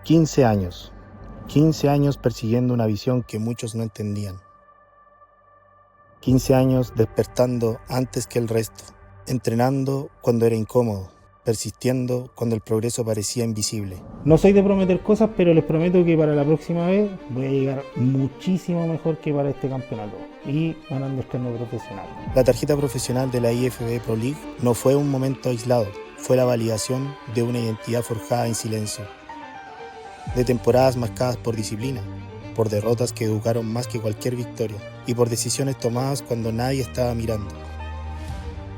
15 años. 15 años persiguiendo una visión que muchos no entendían. 15 años despertando antes que el resto, entrenando cuando era incómodo, persistiendo cuando el progreso parecía invisible. No soy de prometer cosas, pero les prometo que para la próxima vez voy a llegar muchísimo mejor que para este campeonato y ganando el torneo profesional. La tarjeta profesional de la IFBB Pro League no fue un momento aislado, fue la validación de una identidad forjada en silencio, de temporadas marcadas por disciplina, por derrotas que educaron más que cualquier victoria y por decisiones tomadas cuando nadie estaba mirando.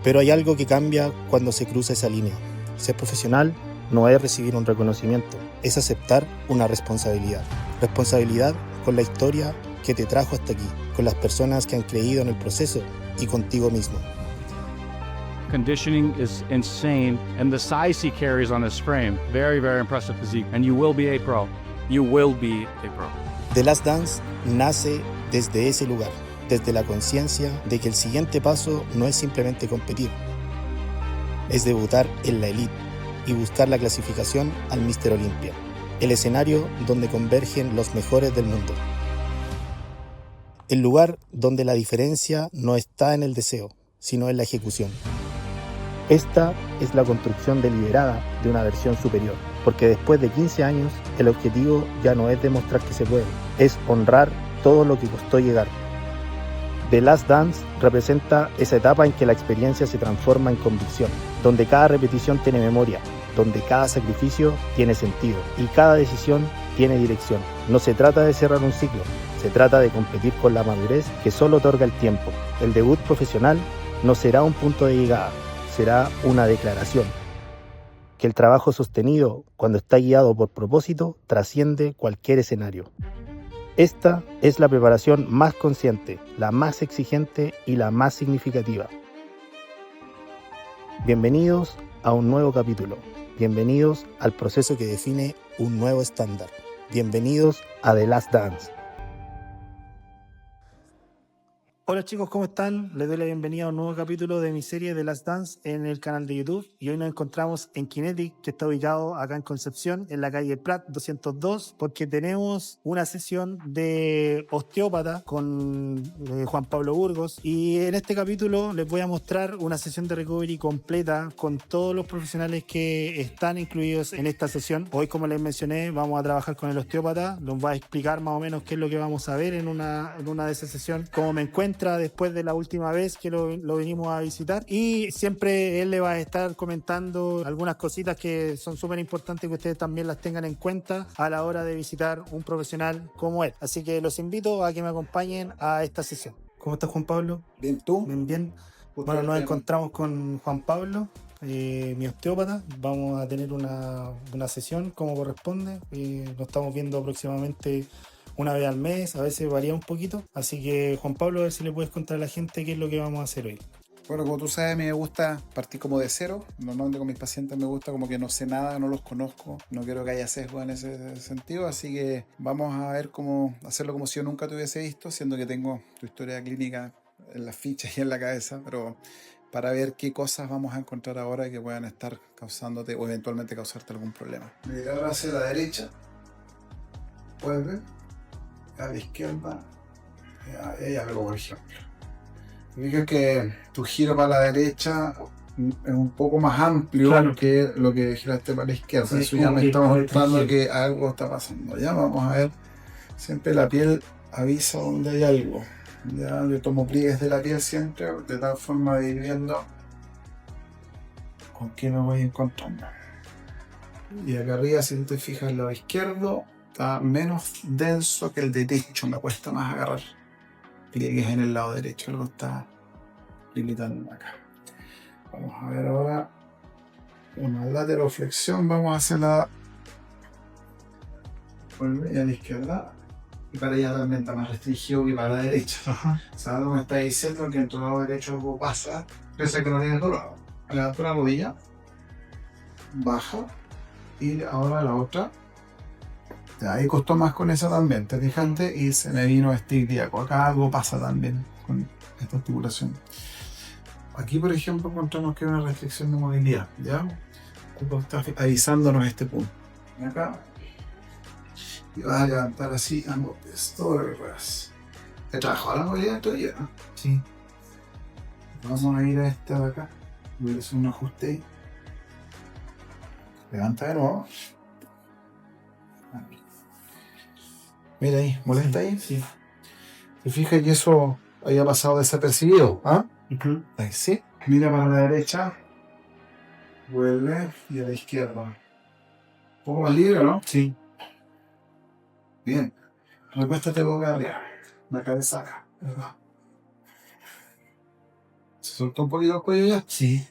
Pero hay algo que cambia cuando se cruza esa línea. Ser profesional no es recibir un reconocimiento, es aceptar una responsabilidad. Responsabilidad con la historia que te trajo hasta aquí, con las personas que han creído en el proceso y contigo mismo. Conditioning is insane, and the size he carries on his frame, very, very impressive physique, and you will be a pro. You will be a pro. The Last Dance nace desde ese lugar, desde la conciencia de que el siguiente paso no es simplemente competir, es debutar en la elite y buscar la clasificación al Mr. Olympia, el escenario donde convergen los mejores del mundo. El lugar donde la diferencia no está en el deseo, sino en la ejecución. Esta es la construcción deliberada de una versión superior, porque después de 15 años, el objetivo ya no es demostrar que se puede, es honrar todo lo que costó llegar. The Last Dance representa esa etapa en que la experiencia se transforma en convicción, donde cada repetición tiene memoria, donde cada sacrificio tiene sentido y cada decisión tiene dirección. No se trata de cerrar un ciclo, se trata de competir con la madurez que solo otorga el tiempo. El debut profesional no será un punto de llegada, será una declaración. Que el trabajo sostenido, cuando está guiado por propósito, trasciende cualquier escenario. Esta es la preparación más consciente, la más exigente y la más significativa. Bienvenidos a un nuevo capítulo. Bienvenidos al proceso que define un nuevo estándar. Bienvenidos a The Last Dance. Hola chicos, ¿cómo están? Les doy la bienvenida a un nuevo capítulo de mi serie The Last Dance en el canal de YouTube. Y hoy nos encontramos en Kinetic, que está ubicado acá en Concepción, en la calle Prat 202, porque tenemos una sesión de osteópata con Juan Pablo Burgos. Y en este capítulo les voy a mostrar una sesión de recovery completa con todos los profesionales que están incluidos en esta sesión. Hoy, como les mencioné, vamos a trabajar con el osteópata. Nos va a explicar más o menos qué es lo que vamos a ver en una de esas sesiones, cómo me encuentro después de la última vez que lo vinimos a visitar, y siempre él le va a estar comentando algunas cositas que son súper importantes que ustedes también las tengan en cuenta a la hora de visitar un profesional como él. Así que los invito a que me acompañen a esta sesión. ¿Cómo estás, Juan Pablo? Bien, ¿tú? Bien. Bueno, nos encontramos con Juan Pablo, mi osteópata. Vamos a tener una sesión como corresponde. Nos estamos viendo aproximadamente una vez al mes, a veces varía un poquito. Así que, Juan Pablo, a ver si le puedes contar a la gente qué es lo que vamos a hacer hoy. Bueno, como tú sabes, a mí me gusta partir como de cero. Normalmente con mis pacientes me gusta como que no sé nada, no los conozco. No quiero que haya sesgo en ese sentido. Así que vamos a ver cómo hacerlo como si yo nunca te hubiese visto, siendo que tengo tu historia clínica en las fichas y en la cabeza. Pero para ver qué cosas vamos a encontrar ahora que puedan estar causándote o eventualmente causarte algún problema. Mira, ahora hacia la derecha. ¿Puedes ver? A la izquierda, hay algo, por ejemplo. Fíjate que tu giro para la derecha es un poco más amplio, claro, que lo que giraste para la izquierda. Sí, eso ya me está mostrando que algo está pasando. Ya vamos a ver, siempre la piel avisa donde hay algo. Ya yo tomo pliegues de la piel siempre, de tal forma de ir viendo con qué me voy encontrando. Y acá arriba, si te fijas, el lado izquierdo está menos denso que el derecho, me cuesta más agarrar pliegues en el lado derecho, algo está limitando acá. Vamos a ver ahora una lateroflexión, vamos a hacerla vuelve a la izquierda y para allá también está más restringido que para la derecha. ¿Sabes? Me está diciendo que en tu lado derecho algo pasa, pese a que no tienes dolor. Levanta la rodilla, baja y ahora la otra. Ahí costó más con esa también, te fijaste, y se me vino este ilíaco. Acá algo pasa también con esta articulación. Aquí, por ejemplo, encontramos que hay una restricción de movilidad, ¿ya? Está avisándonos este punto. Y acá Y vas a levantar así ambos pies, todo lo que puedas. He trabajado la movilidad todavía, ¿no? Sí. Vamos a ir a esta de acá. Voy a hacer un ajuste ahí. Levanta de nuevo. Mira ahí, ¿molesta ahí? Sí. ¿Te fijas que eso había pasado desapercibido? ¿Ah? Uh-huh. Ahí sí. Mira para la derecha. Vuelve y a la izquierda. Un poco más libre, ¿no? Sí. Bien. Recuéstate boca arriba. La cabeza acá. ¿Se soltó un poquito el cuello ya? Sí.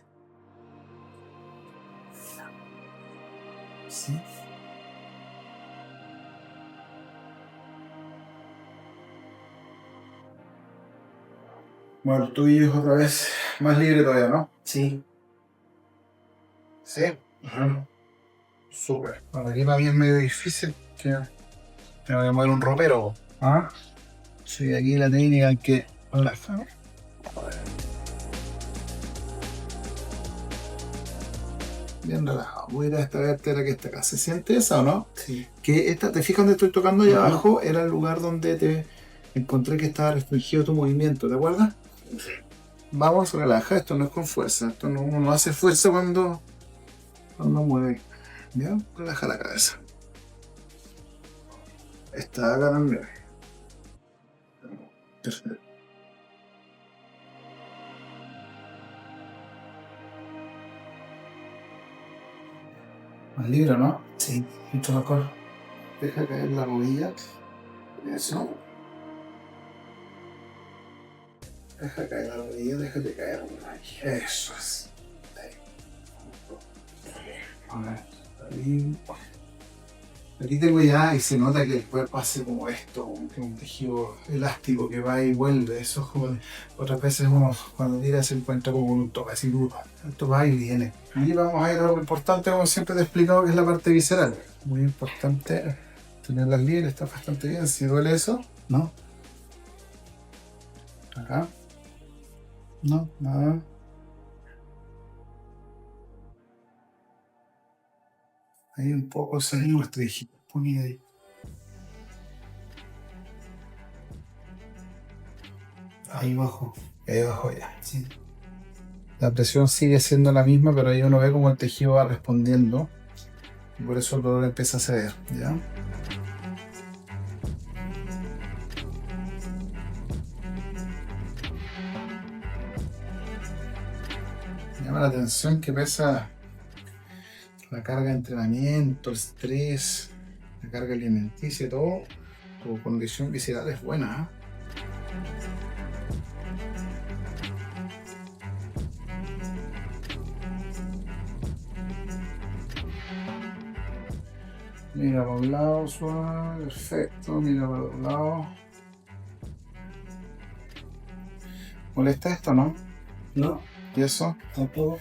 Sí. Bueno, el tuyo es otra vez más libre todavía, ¿no? Sí. Sí. Ajá. Súper. Bueno, aquí para mí es medio difícil que tengo que mover un ropero. ¿Ah? Sí, aquí la técnica en que relaja, ¿no? Bien relajado. Voy a ir a esta vértebra que está acá. ¿Se siente esa o no? Sí. Que esta, ¿te fijas donde estoy tocando allá abajo? Era el lugar donde te encontré que estaba restringido tu movimiento, ¿te acuerdas? Vamos, relaja, esto no es con fuerza. Esto no, uno no hace fuerza cuando mueve. ¿Ya? Relaja la cabeza. Está acá también. Perfecto. Más libre, ¿no? Sí. Mucho mejor. Deja caer la rodilla. Eso. Deja caer la rodilla, déjate caer. Eso es. Ahí. Aquí tengo ya y se nota que el cuerpo hace como esto, como que un tejido elástico que va y vuelve. Eso es como otras veces uno cuando tira se encuentra como con un toque así duro. Esto va y viene. Y vamos a ir a algo importante, como siempre te he explicado, que es la parte visceral. Muy importante tenerlas libres, está bastante bien. Si duele eso, ¿no? Acá. No, nada. Ahí un poco salimos, te dije, poní ahí. Ahí abajo. Ahí abajo ya. Sí. La presión sigue siendo la misma, pero ahí uno ve como el tejido va respondiendo. Y por eso el dolor empieza a ceder, ¿ya? Me llama la atención que pesa la carga de entrenamiento, el estrés, la carga alimenticia y todo. Tu condición visceral es buena, ¿eh? Mira para un lado, suave, perfecto, mira para otro lado. ¿Molesta esto, no? ¿No? ¿Y eso? Tampoco.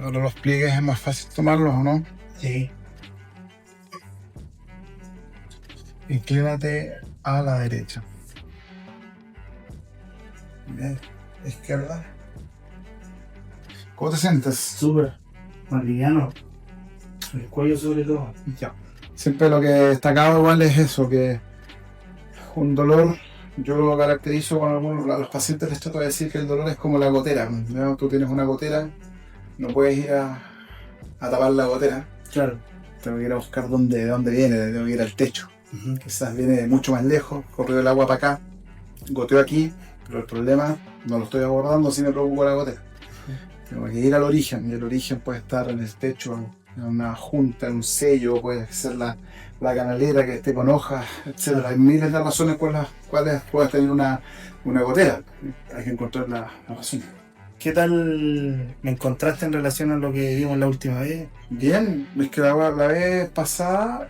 Ahora los pliegues es más fácil tomarlos, ¿o no? Sí. Inclínate a la derecha. Bien. Izquierda. ¿Cómo te sientes? Súper. Más liviano. El cuello sobre todo. Ya. Siempre lo que destacaba igual es eso, que un dolor, yo lo caracterizo con algunos, a los pacientes les trato de decir que el dolor es como la gotera, ¿no? Tú tienes una gotera, no puedes ir a tapar la gotera, Claro. tengo que ir a buscar de dónde viene, tengo que ir al techo, Uh-huh. quizás viene de mucho más lejos, corrió el agua para acá, goteó aquí, pero el problema no lo estoy abordando si me preocupa la gotera. Tengo que ir al origen, y el origen puede estar en el techo, en una junta, en un sello, puede ser la canalera que esté con hojas, etc. Hay miles de razones por las cuales puedes tener una gotera. Hay que encontrar la razón. ¿Qué tal me encontraste en relación a lo que vimos la última vez? Bien, es que la vez pasada,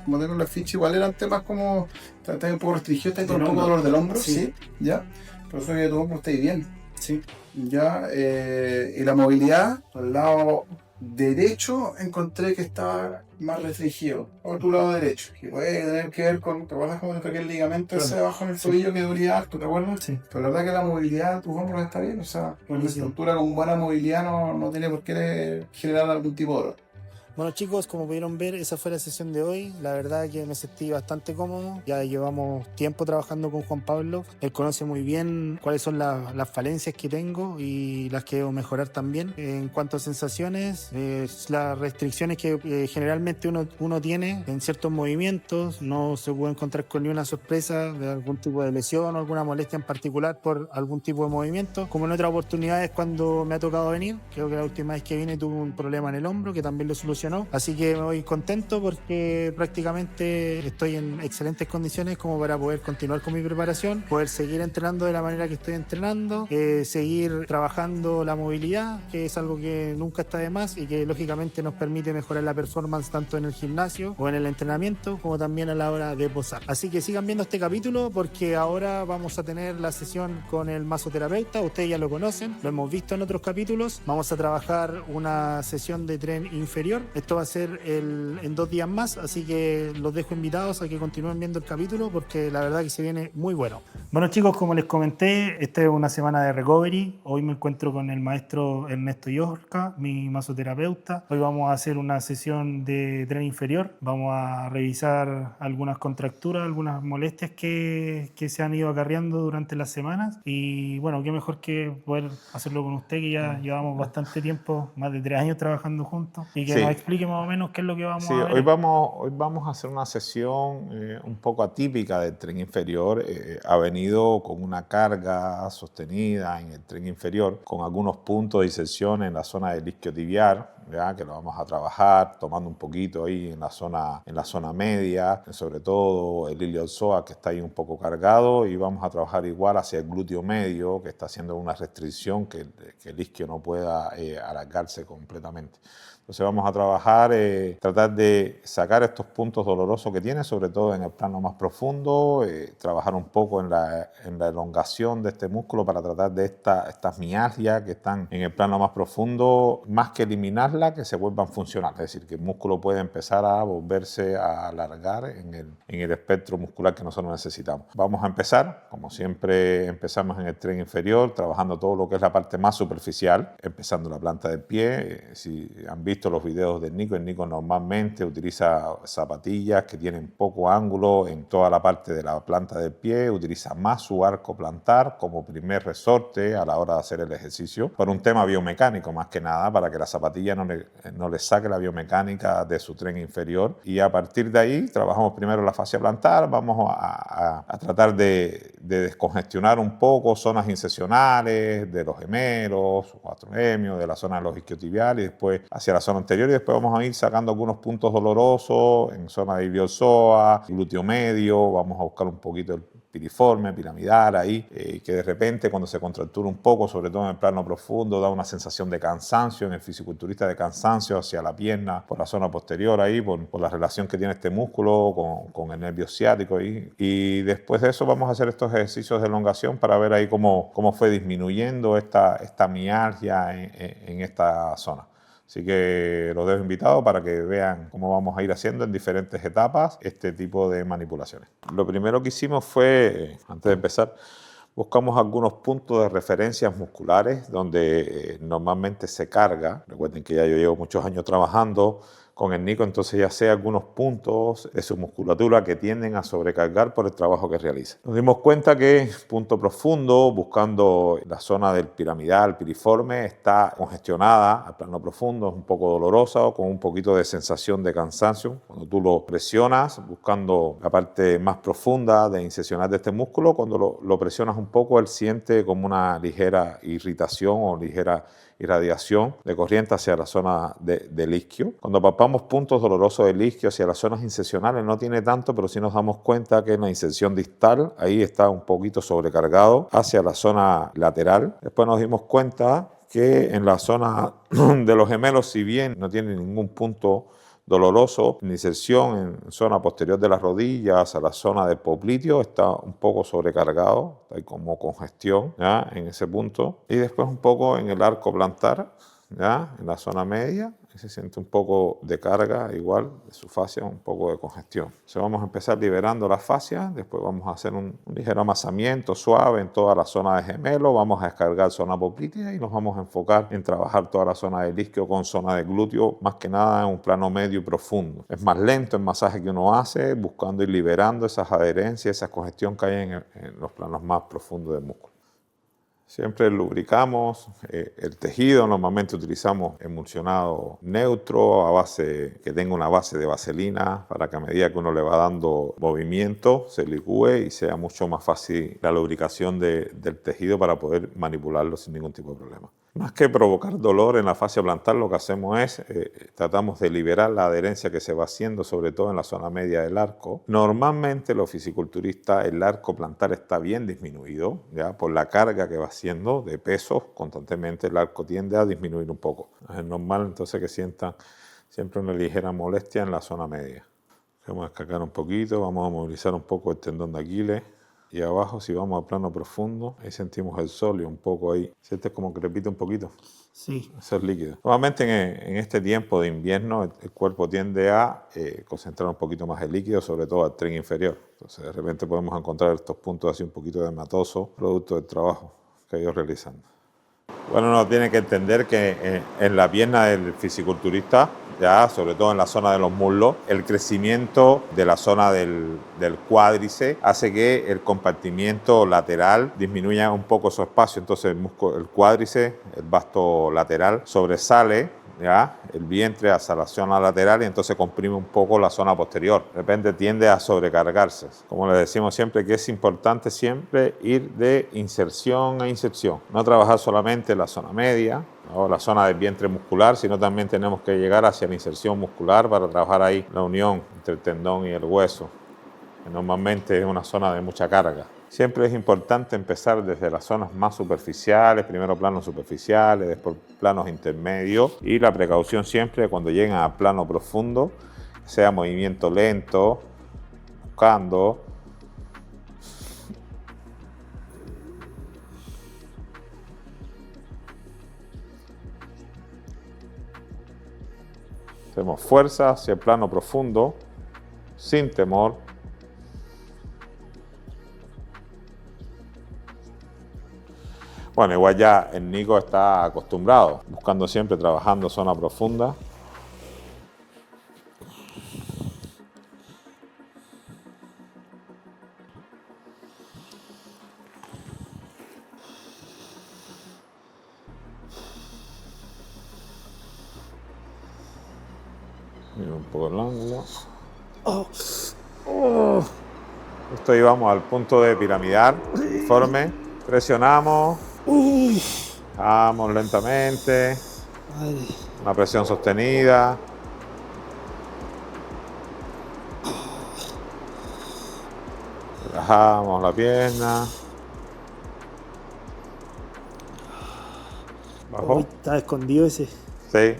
como tengo la ficha, igual eran temas como, está un poco restringido, está con un poco de dolor del hombro, sí, ya, pero eso que tu hombro está bien, Sí. ya, y la movilidad, al lado derecho encontré que estaba más restringido, por tu lado derecho, que puede tener que ver con, ¿te acuerdas cómo te el ligamento ese abajo en el tobillo que dolía harto, ¿te acuerdas? Sí. Pero la verdad que la movilidad de tus hombros está bien, o sea, una Buenísimo. estructura con buena movilidad no tiene por qué generar algún tipo de dolor. Bueno chicos, como pudieron ver, esa fue la sesión de hoy. La verdad que me sentí bastante cómodo. Ya llevamos tiempo trabajando con Juan Pablo. Él conoce muy bien cuáles son las falencias que tengo y las que debo mejorar también. En cuanto a sensaciones, las restricciones que generalmente uno tiene en ciertos movimientos, no se puede encontrar con ni una sorpresa de algún tipo de lesión o alguna molestia en particular por algún tipo de movimiento. Como en otras oportunidades cuando me ha tocado venir, creo que la última vez que vine tuve un problema en el hombro que también lo solucionó. Así que me voy contento porque prácticamente estoy en excelentes condiciones como para poder continuar con mi preparación, poder seguir entrenando de la manera que estoy entrenando, seguir trabajando la movilidad, que es algo que nunca está de más y que lógicamente nos permite mejorar la performance tanto en el gimnasio o en el entrenamiento como también a la hora de posar. Así que sigan viendo este capítulo porque ahora vamos a tener la sesión con el masoterapeuta. Ustedes ya lo conocen, lo hemos visto en otros capítulos. Vamos a trabajar una sesión de tren inferior. Esto va a ser en 2 días más, así que los dejo invitados a que continúen viendo el capítulo porque la verdad que se viene muy bueno. Bueno chicos, como les comenté, esta es una semana de recovery. Hoy me encuentro con el maestro Ernesto Yorca, mi masoterapeuta. Hoy vamos a hacer una sesión de tren inferior. Vamos a revisar algunas contracturas, algunas molestias que se han ido acarreando durante las semanas. Y bueno, qué mejor que poder hacerlo con usted, que ya llevamos bastante tiempo, más de 3 años trabajando juntos, y que nos explique más o menos qué es lo que vamos a ver. Hoy vamos a hacer una sesión un poco atípica del tren inferior. Ha venido con una carga sostenida en el tren inferior, con algunos puntos de inserción en la zona del isquiotibial, ¿ya? Que lo vamos a trabajar tomando un poquito ahí en la zona media, sobre todo el iliopsoas que está ahí un poco cargado, y vamos a trabajar igual hacia el glúteo medio, que está haciendo una restricción que el isquio no pueda alargarse completamente. Entonces vamos a trabajar, tratar de sacar estos puntos dolorosos que tiene, sobre todo en el plano más profundo, trabajar un poco en la elongación de este músculo para tratar de estas mialgias que están en el plano más profundo, más que eliminarlas, que se vuelvan funcionales. Es decir, que el músculo puede empezar a volverse a alargar en el espectro muscular que nosotros necesitamos. Vamos a empezar, como siempre empezamos en el tren inferior, trabajando todo lo que es la parte más superficial, empezando la planta del pie. Si han visto los videos del Nico, el Nico normalmente utiliza zapatillas que tienen poco ángulo en toda la parte de la planta del pie, utiliza más su arco plantar como primer resorte a la hora de hacer el ejercicio, por un tema biomecánico más que nada, para que la zapatilla no le saque la biomecánica de su tren inferior, y a partir de ahí trabajamos primero la fascia plantar. Vamos a tratar de descongestionar un poco zonas insesionales de los gemelos, cuatrohemios, de la zona de los isquiotibiales, y después hacia la zona anterior, y después vamos a ir sacando algunos puntos dolorosos en zona de iliopsoas, glúteo medio. Vamos a buscar un poquito el piriforme, piramidal ahí, que de repente cuando se contractura un poco, sobre todo en el plano profundo, da una sensación de cansancio en el fisiculturista, de cansancio hacia la pierna, por la zona posterior ahí, por la relación que tiene este músculo con el nervio ciático ahí. Y después de eso vamos a hacer estos ejercicios de elongación para ver ahí cómo fue disminuyendo esta mialgia en esta zona. Así que los dejo invitados para que vean cómo vamos a ir haciendo en diferentes etapas este tipo de manipulaciones. Lo primero que hicimos fue, antes de empezar, buscamos algunos puntos de referencias musculares donde normalmente se carga. Recuerden que ya yo llevo muchos años trabajando con el Nico, entonces ya sé algunos puntos de su musculatura que tienden a sobrecargar por el trabajo que realiza. Nos dimos cuenta que punto profundo, buscando la zona del piramidal, piriforme, está congestionada al plano profundo, es un poco dolorosa o con un poquito de sensación de cansancio. Cuando tú lo presionas, buscando la parte más profunda de insesional de este músculo, cuando lo presionas un poco, él siente como una ligera irritación o ligera irradiación de corriente hacia la zona del isquio. Cuando palpamos puntos dolorosos del isquio hacia las zonas insesionales, no tiene tanto, pero sí nos damos cuenta que en la inserción distal, ahí está un poquito sobrecargado hacia la zona lateral. Después nos dimos cuenta que en la zona de los gemelos, si bien no tiene ningún punto doloroso, en inserción en zona posterior de las rodillas, a la zona del popliteo, está un poco sobrecargado, hay como congestión, ¿ya? En ese punto. Y después un poco en el arco plantar, ¿ya? En la zona media, y se siente un poco de carga, igual, de su fascia, un poco de congestión. Entonces vamos a empezar liberando la fascia, después vamos a hacer un ligero amasamiento suave en toda la zona de gemelo, vamos a descargar zona poplitea y nos vamos a enfocar en trabajar toda la zona del isquio con zona de glúteo, más que nada en un plano medio y profundo. Es más lento el masaje que uno hace, buscando ir liberando esas adherencias, esa congestión que hay en los planos más profundos del músculo. Siempre lubricamos el tejido, normalmente utilizamos emulsionado neutro que tenga una base de vaselina para que a medida que uno le va dando movimiento se licúe y sea mucho más fácil la lubricación del tejido para poder manipularlo sin ningún tipo de problema. Más que provocar dolor en la fascia plantar, lo que hacemos es tratamos de liberar la adherencia que se va haciendo, sobre todo en la zona media del arco. Normalmente los fisiculturistas, el arco plantar está bien disminuido, ¿ya? Por la carga que va haciendo de pesos constantemente, el arco tiende a disminuir un poco. Es normal entonces que sientan siempre una ligera molestia en la zona media. Vamos a descargar un poquito, vamos a movilizar un poco el tendón de Aquiles. Y abajo, si vamos al plano profundo, ahí sentimos el sóleo un poco ahí. ¿Sientes como que repite un poquito? Sí. Eso es líquido. Normalmente en este tiempo de invierno el cuerpo tiende a concentrar un poquito más el líquido, sobre todo al tren inferior. Entonces de repente podemos encontrar estos puntos así un poquito de hematoso, producto del trabajo que ellos realizan. Bueno, uno tiene que entender que en la pierna del fisiculturista, ya sobre todo en la zona de los muslos, el crecimiento de la zona del cuádriceps hace que el compartimiento lateral disminuya un poco su espacio. Entonces el cuádriceps, el vasto lateral, sobresale, ¿ya? El vientre hacia la zona lateral y entonces comprime un poco la zona posterior. De repente tiende a sobrecargarse. Como les decimos siempre, que es importante siempre ir de inserción a inserción. No trabajar solamente la zona media o la zona del vientre muscular, sino también tenemos que llegar hacia la inserción muscular para trabajar ahí la unión entre el tendón y el hueso, que normalmente es una zona de mucha carga. Siempre es importante empezar desde las zonas más superficiales, primero planos superficiales, después planos intermedios, y la precaución siempre cuando lleguen a plano profundo, sea movimiento lento, buscando. Hacemos fuerza hacia el plano profundo, sin temor. Bueno, igual ya el Nico está acostumbrado, buscando siempre, trabajando zona profunda. Mira un poco el ángulo. Esto ahí vamos al punto de piramidal, uniforme. Presionamos. Vamos lentamente. Una presión sostenida. Relajamos la pierna. Bajo. Está escondido ese. Sí.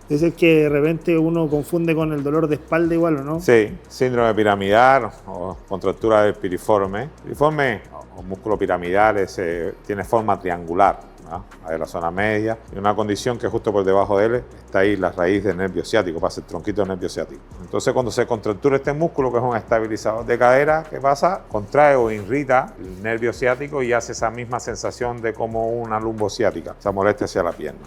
Es el que de repente uno confunde con el dolor de espalda igual, ¿o no? Sí, síndrome piramidal o contractura del piriforme. Piriforme o músculo piramidal tiene forma triangular, ¿no? Ahí en la zona media, y una condición que justo por debajo de él está ahí la raíz del nervio ciático, pasa el tronquito del nervio ciático. Entonces cuando se contractura este músculo, que es un estabilizador de cadera, ¿qué pasa? Contrae o irrita el nervio ciático y hace esa misma sensación de como una lumbociática, esa molestia hacia la pierna.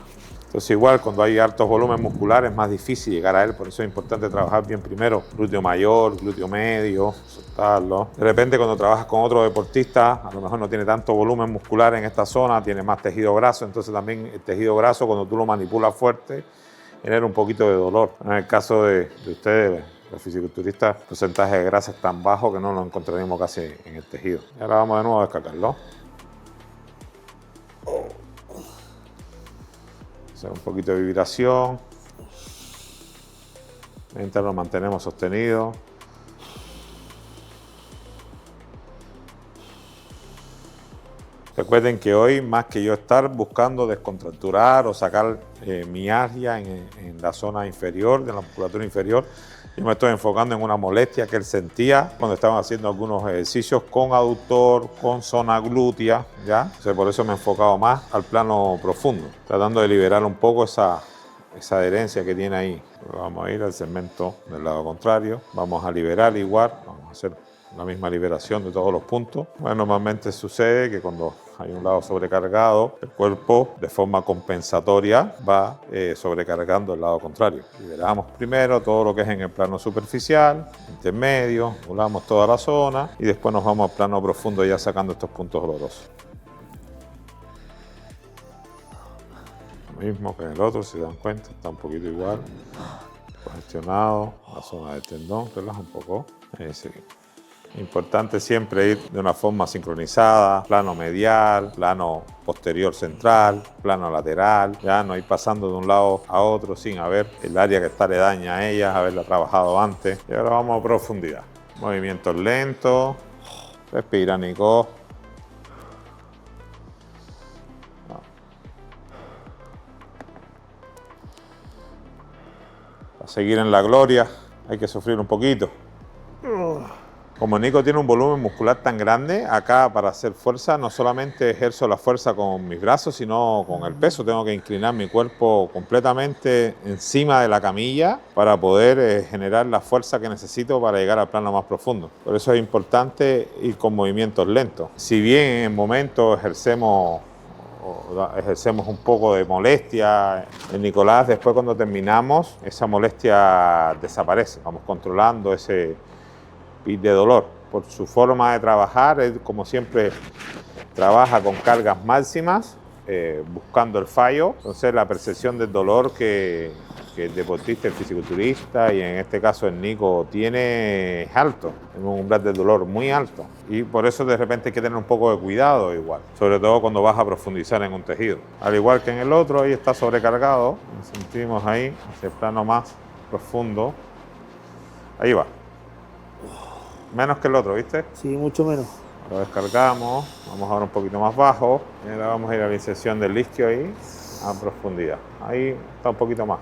Entonces igual cuando hay altos volúmenes musculares es más difícil llegar a él, por eso es importante trabajar bien primero glúteo mayor, glúteo medio, soltarlo. De repente cuando trabajas con otro deportista, a lo mejor no tiene tanto volumen muscular en esta zona, tiene más tejido graso, entonces también el tejido graso cuando tú lo manipulas fuerte genera un poquito de dolor. En el caso de ustedes, los fisiculturistas, el porcentaje de grasa es tan bajo que no lo encontraremos casi en el tejido. Y ahora vamos de nuevo a descargarlo. Hacer un poquito de vibración. Mientras lo mantenemos sostenido. Recuerden que hoy, más que yo estar buscando descontracturar o sacar mialgia en la zona inferior, de la musculatura inferior, Yo me estoy enfocando en una molestia que él sentía cuando estaban haciendo algunos ejercicios con aductor, con zona glútea, ¿ya? Entonces, por eso me he enfocado más al plano profundo, tratando de liberar un poco esa adherencia que tiene ahí. Vamos a ir al segmento del lado contrario, vamos a liberar igual, vamos a hacer la misma liberación de todos los puntos. Bueno, normalmente sucede que cuando hay un lado sobrecargado, el cuerpo de forma compensatoria va sobrecargando el lado contrario. Liberamos primero todo lo que es en el plano superficial, intermedio, anulamos toda la zona y después nos vamos al plano profundo ya sacando estos puntos dolorosos. Lo mismo que en el otro, si se dan cuenta, está un poquito igual. Congestionado, la zona del tendón, relaja un poco. Ahí seguimos. Importante siempre ir de una forma sincronizada, plano medial, plano posterior central, plano lateral, ya no ir pasando de un lado a otro sin haber el área que está aledaña a ella, haberla trabajado antes. Y ahora vamos a profundidad. Movimientos lentos, respira, Nico. Para seguir en la gloria hay que sufrir un poquito. Como Nico tiene un volumen muscular tan grande, acá para hacer fuerza no solamente ejerzo la fuerza con mis brazos, sino con el peso. Tengo que inclinar mi cuerpo completamente encima de la camilla para poder generar la fuerza que necesito para llegar al plano más profundo. Por eso es importante ir con movimientos lentos. Si bien en momentos ejercemos un poco de molestia en Nicolás, después cuando terminamos esa molestia desaparece. Vamos controlando ese y de dolor. Por su forma de trabajar, él como siempre trabaja con cargas máximas, buscando el fallo. Entonces la percepción del dolor que el deportista, el fisiculturista y en este caso el Nico tiene es alto, tiene un umbral del dolor muy alto. Y por eso de repente hay que tener un poco de cuidado igual, sobre todo cuando vas a profundizar en un tejido. Al igual que en el otro, ahí está sobrecargado, sentimos ahí, ese plano más profundo. Ahí va. Menos que el otro, ¿viste? Sí, mucho menos. Lo descargamos, vamos ahora un poquito más bajo. Y ahora vamos a ir a la inserción del isquio ahí, a profundidad. Ahí está un poquito más.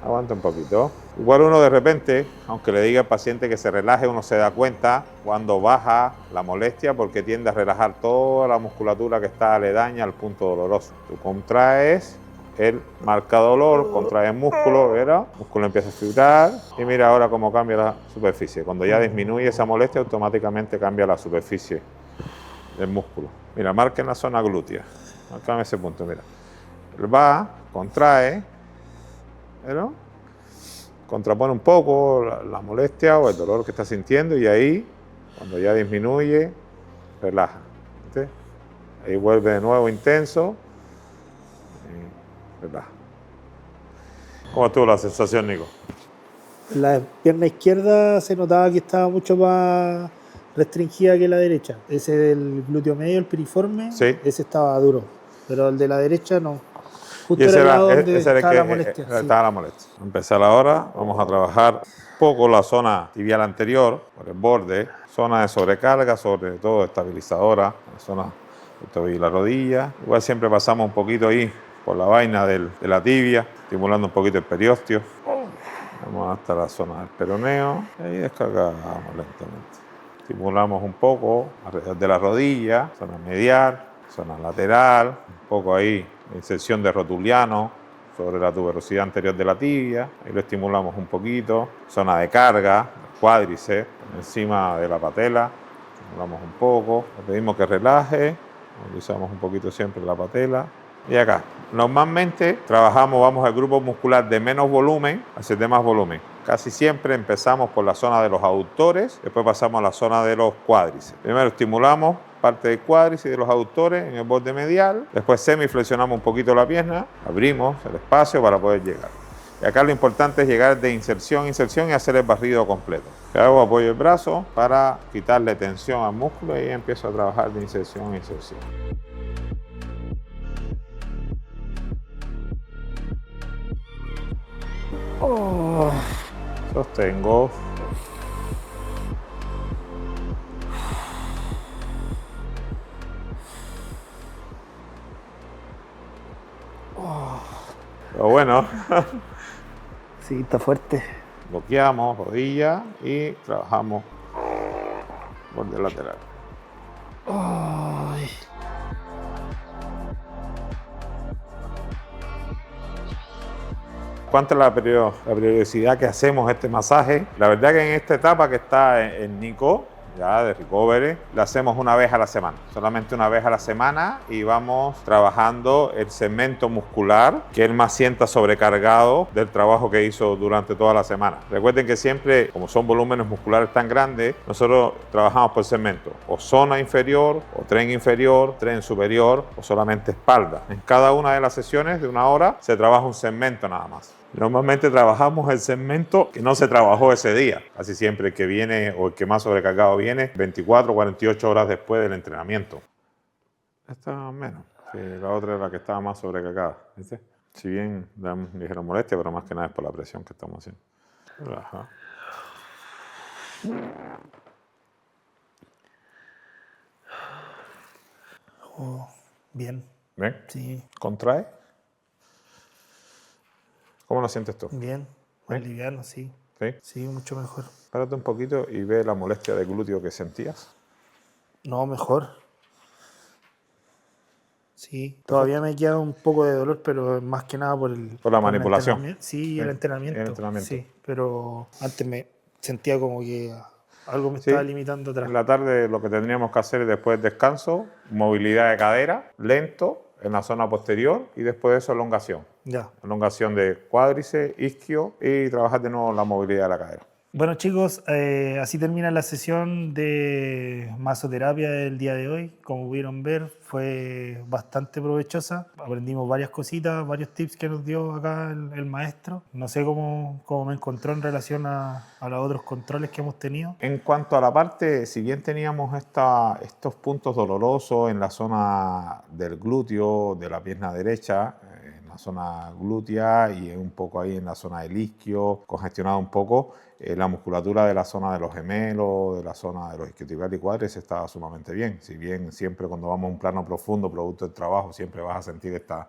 Aguanta un poquito. Igual uno de repente, aunque le diga al paciente que se relaje, uno se da cuenta cuando baja la molestia porque tiende a relajar toda la musculatura que está aledaña al punto doloroso. Tú contraes, él marca dolor, contrae el músculo, ¿verdad? El músculo empieza a fibrar y mira ahora cómo cambia la superficie. Cuando ya disminuye esa molestia, automáticamente cambia la superficie del músculo. Mira, marca en la zona glútea. Marca en ese punto, mira. Él va, contrae, ¿verdad? Contrapone un poco la molestia o el dolor que está sintiendo y ahí, cuando ya disminuye, relaja. ¿Viste? Ahí vuelve de nuevo intenso. Relaja. ¿Cómo estuvo la sensación, Nico? La pierna izquierda se notaba que estaba mucho más restringida que la derecha. Ese del glúteo medio, el piriforme, sí, ese estaba duro, pero el de la derecha no. Justo y ese era donde estaba la molestia. Estaba la molestia. A empezar ahora, vamos a trabajar un poco la zona tibial anterior, por el borde, zona de sobrecarga, sobre todo estabilizadora, la zona del tobillo y la rodilla. Igual siempre pasamos un poquito ahí por la vaina de la tibia, estimulando un poquito el periósteo. Vamos hasta la zona del peroneo y ahí descargamos lentamente. Estimulamos un poco alrededor de la rodilla, zona medial, zona lateral, un poco ahí la inserción de rotuliano sobre la tuberosidad anterior de la tibia. Ahí lo estimulamos un poquito. Zona de carga, cuádriceps, encima de la patela. Estimulamos un poco. Le pedimos que relaje. Utilizamos un poquito siempre la patela. Y acá, normalmente trabajamos, vamos al grupo muscular de menos volumen hacia el de más volumen. Casi siempre empezamos por la zona de los aductores, después pasamos a la zona de los cuádriceps. Primero estimulamos parte del cuádriceps y de los aductores en el borde medial, después semiflexionamos un poquito la pierna, abrimos el espacio para poder llegar. Y acá lo importante es llegar de inserción a inserción y hacer el barrido completo. Hago apoyo el brazo para quitarle tensión al músculo y empiezo a trabajar de inserción a inserción. Sostengo. Pero bueno. Sí, está fuerte. Bloqueamos, rodilla y trabajamos borde lateral. Ay. ¿Cuánto es la periodicidad que hacemos este masaje? La verdad que en esta etapa que está en Nico, ya de recovery, lo hacemos una vez a la semana, solamente una vez a la semana, y vamos trabajando el segmento muscular que él más sienta sobrecargado del trabajo que hizo durante toda la semana. Recuerden que siempre, como son volúmenes musculares tan grandes, nosotros trabajamos por segmento, o zona inferior, o tren inferior, tren superior, o solamente espalda. En cada una de las sesiones de una hora se trabaja un segmento nada más. Normalmente trabajamos el segmento que no se trabajó ese día. Casi siempre el que viene o el que más sobrecargado viene 24 o 48 horas después del entrenamiento. Esta menos, sí, la otra es la que estaba más sobrecargada. ¿Viste? Si bien da ligera molestia, pero más que nada es por la presión que estamos haciendo. Relaja. Oh, bien. ¿Ven? Sí, Contrae. ¿Cómo lo sientes tú? bien. Más liviano, sí. ¿Sí? Sí, mucho mejor. Párate un poquito y ve la molestia de glúteo que sentías. No, mejor. Sí, todavía me queda un poco de dolor, pero más que nada por la el manipulación. entrenamiento. Sí, el entrenamiento. El entrenamiento. Sí, pero antes me sentía como que algo me Sí. estaba limitando atrás. En la tarde lo que tendríamos que hacer es después del descanso, movilidad de cadera, lento en la zona posterior y después de eso elongación. Ya. Elongación de cuádriceps, isquio y trabajar de nuevo la movilidad de la cadera. Bueno, chicos, así termina la sesión de masoterapia del día de hoy. Como pudieron ver, fue bastante provechosa. Aprendimos varias cositas, varios tips que nos dio acá el maestro. No sé cómo me encontró en relación a los otros controles que hemos tenido. En cuanto a la parte, si bien teníamos estos puntos dolorosos en la zona del glúteo, de la pierna derecha, en la zona glútea y un poco ahí en la zona del isquio, congestionado un poco, la musculatura de la zona de los gemelos, de la zona de los isquiotibiales y cuádriceps estaba sumamente bien. Si bien siempre cuando vamos a un plano profundo, producto del trabajo, siempre vas a sentir esta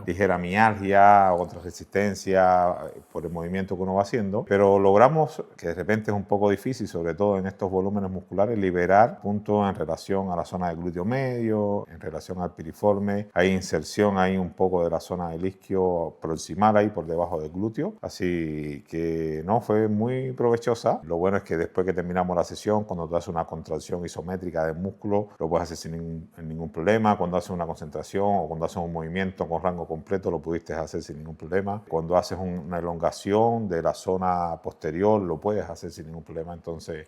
ligera mialgia o contrarresistencia por el movimiento que uno va haciendo, pero logramos, que de repente es un poco difícil, sobre todo en estos volúmenes musculares, liberar puntos en relación a la zona del glúteo medio, en relación al piriforme. Hay inserción ahí un poco de la zona del isquio proximal ahí por debajo del glúteo, así que no, fue muy provechosa. Lo bueno es que después que terminamos la sesión, cuando tú haces una contracción isométrica del músculo, lo puedes hacer sin ningún problema. Cuando haces una concentración o cuando haces un movimiento con rango completo, lo pudiste hacer sin ningún problema. Cuando haces una elongación de la zona posterior, lo puedes hacer sin ningún problema. Entonces,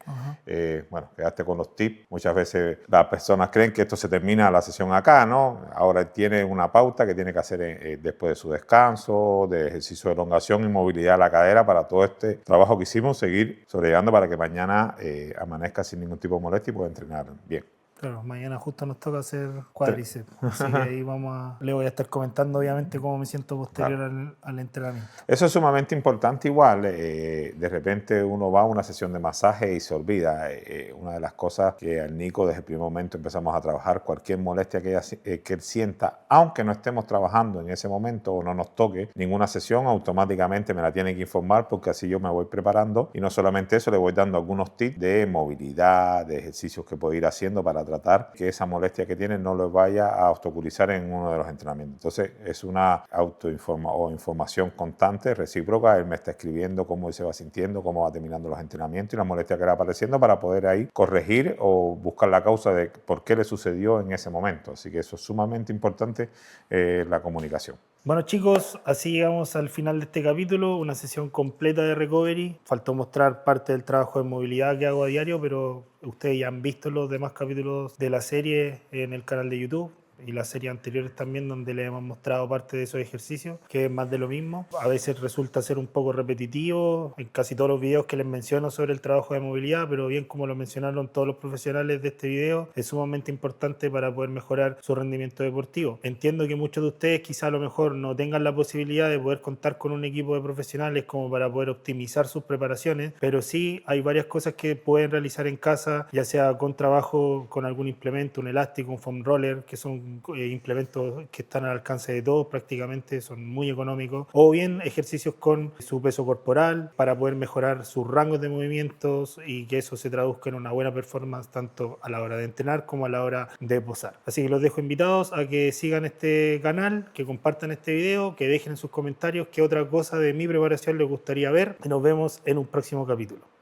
bueno, quedaste con los tips. Muchas veces las personas creen que esto se termina la sesión acá, ¿no? Ahora tiene una pauta que tiene que hacer después de su descanso, de ejercicio de elongación y movilidad de la cadera para todo este trabajo que hicimos, seguir sobrellevando para que mañana amanezca sin ningún tipo de molestia y pueda entrenar bien. Claro, mañana justo nos toca hacer cuádriceps, así que ahí le voy a estar comentando obviamente cómo me siento posterior al entrenamiento. Eso es sumamente importante igual, de repente uno va a una sesión de masaje y se olvida. Una de las cosas que al Nico desde el primer momento empezamos a trabajar, cualquier molestia que él sienta, aunque no estemos trabajando en ese momento o no nos toque ninguna sesión, automáticamente me la tiene que informar porque así yo me voy preparando y no solamente eso, le voy dando algunos tips de movilidad, de ejercicios que puedo ir haciendo para tratar que esa molestia que tiene no lo vaya a obstaculizar en uno de los entrenamientos. Entonces es una información constante, recíproca. Él me está escribiendo cómo él se va sintiendo, cómo va terminando los entrenamientos y la molestia que va apareciendo para poder ahí corregir o buscar la causa de por qué le sucedió en ese momento. Así que eso es sumamente importante, la comunicación. Bueno, chicos, así llegamos al final de este capítulo, una sesión completa de recovery. Faltó mostrar parte del trabajo de movilidad que hago a diario, pero ustedes ya han visto los demás capítulos de la serie en el canal de YouTube y las series anteriores también, donde les hemos mostrado parte de esos ejercicios, que es más de lo mismo. A veces resulta ser un poco repetitivo en casi todos los videos que les menciono sobre el trabajo de movilidad, pero bien como lo mencionaron todos los profesionales de este video, es sumamente importante para poder mejorar su rendimiento deportivo. Entiendo que muchos de ustedes quizá a lo mejor no tengan la posibilidad de poder contar con un equipo de profesionales como para poder optimizar sus preparaciones, pero sí hay varias cosas que pueden realizar en casa, ya sea con trabajo con algún implemento, un elástico, un foam roller, que son implementos que están al alcance de todos prácticamente, son muy económicos, o bien ejercicios con su peso corporal para poder mejorar sus rangos de movimientos y que eso se traduzca en una buena performance tanto a la hora de entrenar como a la hora de posar. Así que los dejo invitados a que sigan este canal, que compartan este video, que dejen en sus comentarios qué otra cosa de mi preparación les gustaría ver y nos vemos en un próximo capítulo.